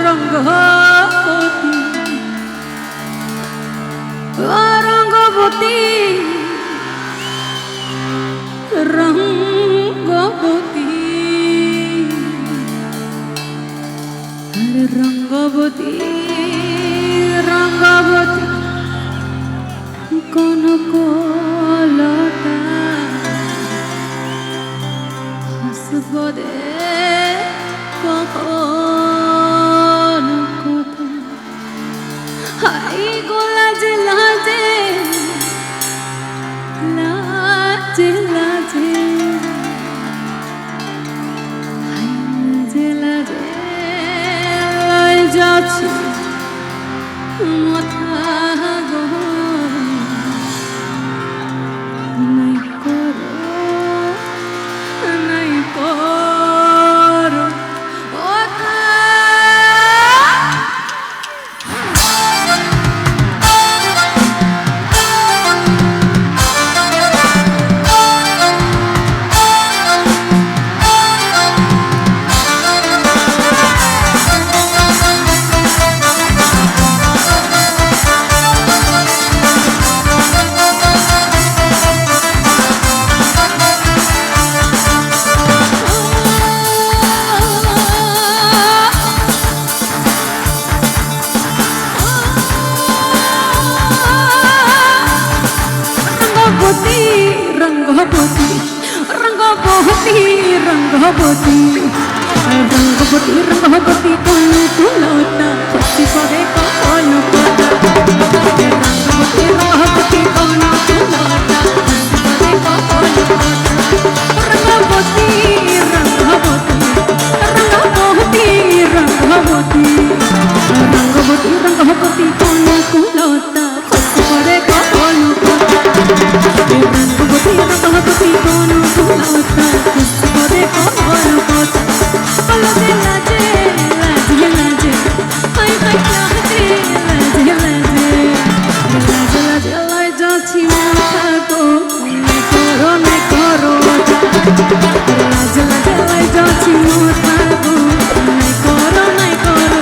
রঙ্গবতী রঙ্গবতী রঙ্গবতী রঙ্গবতী রঙ্গবতী কনকলতা হাসবদে কখন কথা হাই গো লাজে লাজে লাজে লাজে হাই লাজে লাজে লাই যাচ্ছি মাথা গো নাই করো নাই করো রঙ্গবতী রঙ্গবতী রঙ্গবতী রঙ্গবতী রঙ্গবতী কোন কুলতা খুশি করে কোন কথা রঙ্গবতী রঙ্গবতী কোন কুলতা খুশি করে কোন কথা রঙ্গবতী রঙ্গবতী রঙ্গবতী রঙ্গবতী রঙ্গবতী রঙ্গবতী কোন কুলতা খুশি করে কোন কথা রঙ্গবতী রঙ্গবতী কোন কুলতা খুশি করে কোন কথা লাজে লাজে লাজে লাজে হাই হাই লাজে লাজে লাজে লাজে লাজে লাই যাচ্ছি মাথা গো নাই করো নাই করো লাজে লাজে লাই যাচ্ছি মাথা গো নাই করো নাই করো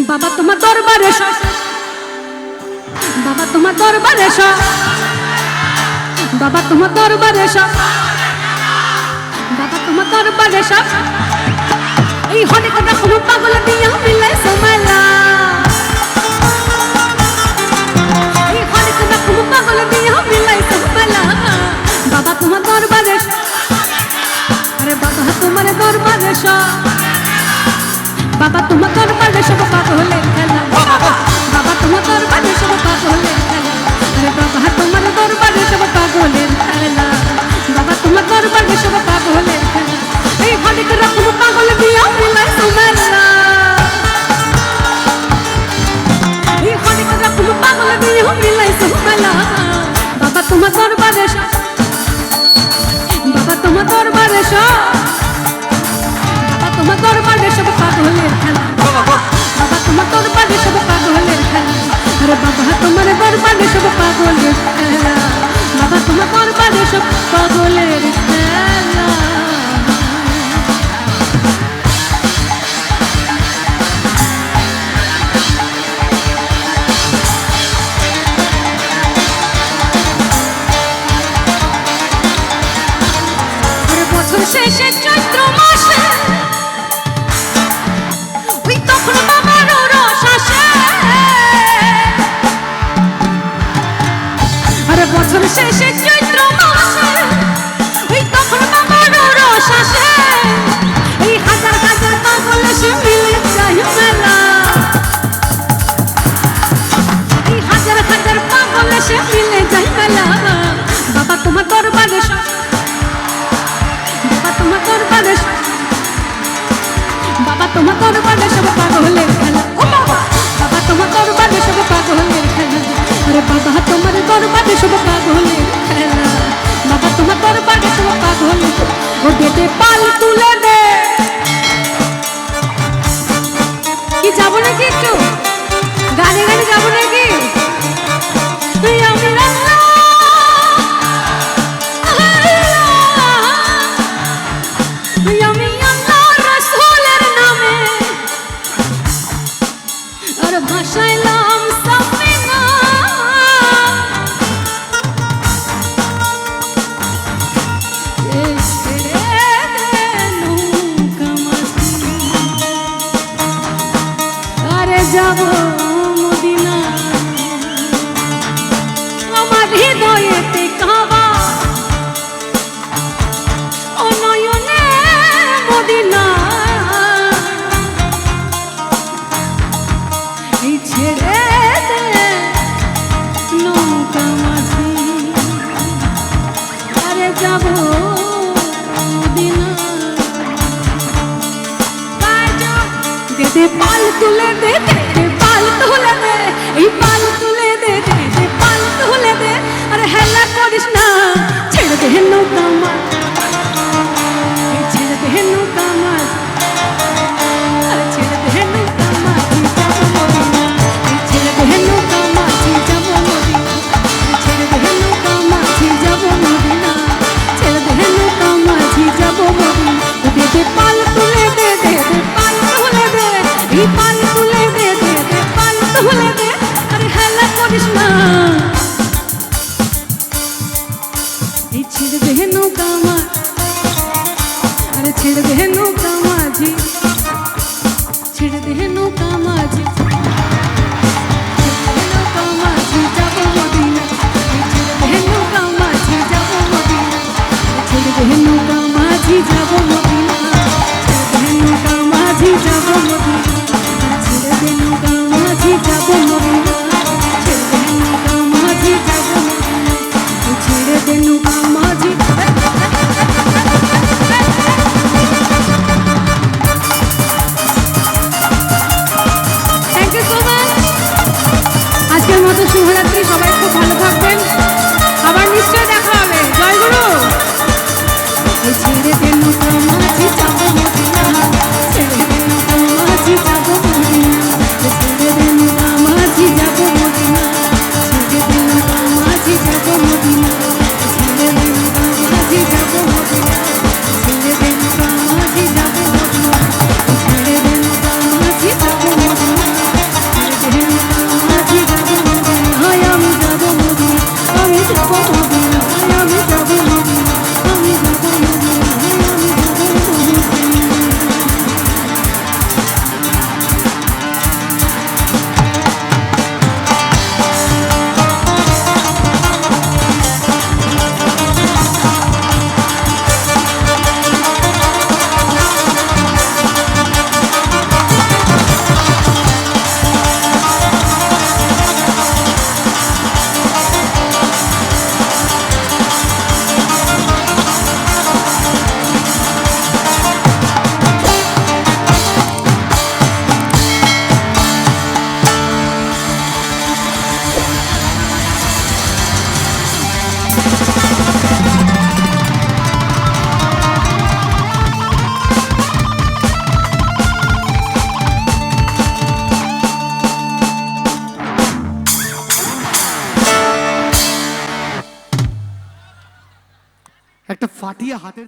বাবা তোমার দরবারে বাবা তোমার দরবারে বাবা তোমার দরবারে বাবা তোমার দরবারে এই হনে কথা কোন পাগল দিয়া মিলাই সমালা এই হনে কথা কোন পাগল দিয়া মিলাই সমালা বাবা তোমার দরবারে আরে বাবা তোমার দরবারে বাবা তোমার দরবারে সব পাগলের খেলা বাবা তোমার দরবারে সব পাগলের খেলা আরে বাবা তোমার দরবারে সব পাগলের খেলা বাবা তোমার দরবারে সব পাগলের খেলা এই হনিক রকম পাগল দিয়া মিলাই সুমেলা এই হনিক রকম পাগল দিয়া মিলাই সুমেলা বাবা তোমার দরবারে বাবা তোমার দরবারে বাবা তোমার দরবারে সব পাগলের খেলা বাবা তোমার দরবারে সব পাগলের খেলা আরে বাবা তোমার দরবারে সব পাগলের খেলা বাবা তোমার দরবারে সব পাগলের খেলা শেষে চৈত্র মাসে ওই তখন বাবার রস আসে আরে বছর শেষে চৈত্র মাসে ওই তখন বাবার রস আসে এই হাজার হাজার পাগল এসে মিলে যায় মেলা এই হাজার হাজার পাগল এসে মিলে যায় মেলা বাবা তোমার দরবারে বাবা তোমার দরবারে বাবা তোমার দরবারে সব পাগলের খেলা ও বাবা বাবা তোমার দরবারে সব পাগলের খেলা আরে বাবা তোমার দরবারে সব পাগলের খেলা বাবা তোমার দরবারে সব পাগলের ও বেটে পাল তুলে দে কি যাবো নাকি একটু গানে গানে যাবো নাকি আমি ভাসাইলাম সাফিনা আরে যাব মদিনা আমার হৃদয়েতে কাবা ও নয়নে মদিনা ছেড়ে দে নৌকা মাঝি আরে যাব মদিনা দে পাল তুলে দে পাল তুলে দে এই পাল তুলে দে পাল তুলে দে আরে হেলা করিস না ছেড়ে দে নৌকা মাঝ ছেড়ে দে নৌকা মাঝ আরে ছেড়ে দে নৌকা মাঝি যাব মদিনা ছেড়ে দে নৌকা মাঝি যাব মদিনা ছেড়ে দে নৌকা মাঝি যাব মদিনা ছেড়ে দে নৌকা মাঝি যাব মদিনা দে পাল তুলে দে পাল তুলে দে এই পাল তুলে দে পাল তুলে দে আরে হেলা করিস না এই ছেড়ে দে নৌকা মাঝ আরে ছেড়ে দে নৌকা মাঝি ছেড়ে দে নৌকা মাঝি নৌকা মাঝি যাব মদিনা ছেড়ে দে নৌকা মাঝি যাব মদিনা ছেড়ে দে নৌকা মাঝি যাব মদিনা ছেড়ে দে নৌকা মাঝি যাব মদিনা ছেড়ে দে নৌকা মাঝি যাব মদিনা ছেড়ে দে নৌকা মাঝি যাব মদিনা ছেড়ে দে নৌকা মাঝি আজকের মতো শুভরাত্রি সবাই খুব ভালো থাকবেন আবার নিশ্চয় দেখা হবে জয় গুরু ছেড়ে দে নৌকা মাঝি যাব মদিনা ছেড়ে দে নৌকা মাঝি যাব মদিনা ছেড়ে দে নৌকা মাঝি যাব মদিনা ছেড়ে দে নৌকা মাঝি যাব মদিনা ছেড়ে দে নৌকা মাঝি যাব মদিনা ছেড়ে দে নৌকা মাঝি যাব মদিনা ছেড়ে দে নৌকা মাঝি যাব মদিনা ছেড়ে দে নৌকা মাঝি যাব মদিনা আমি যাব মদিনা আমি যাব মদিনা আমি যাব মদিনা আমি যাব মদিনা আমি যাব মদিনা একটা ফাটিয়ে হাতের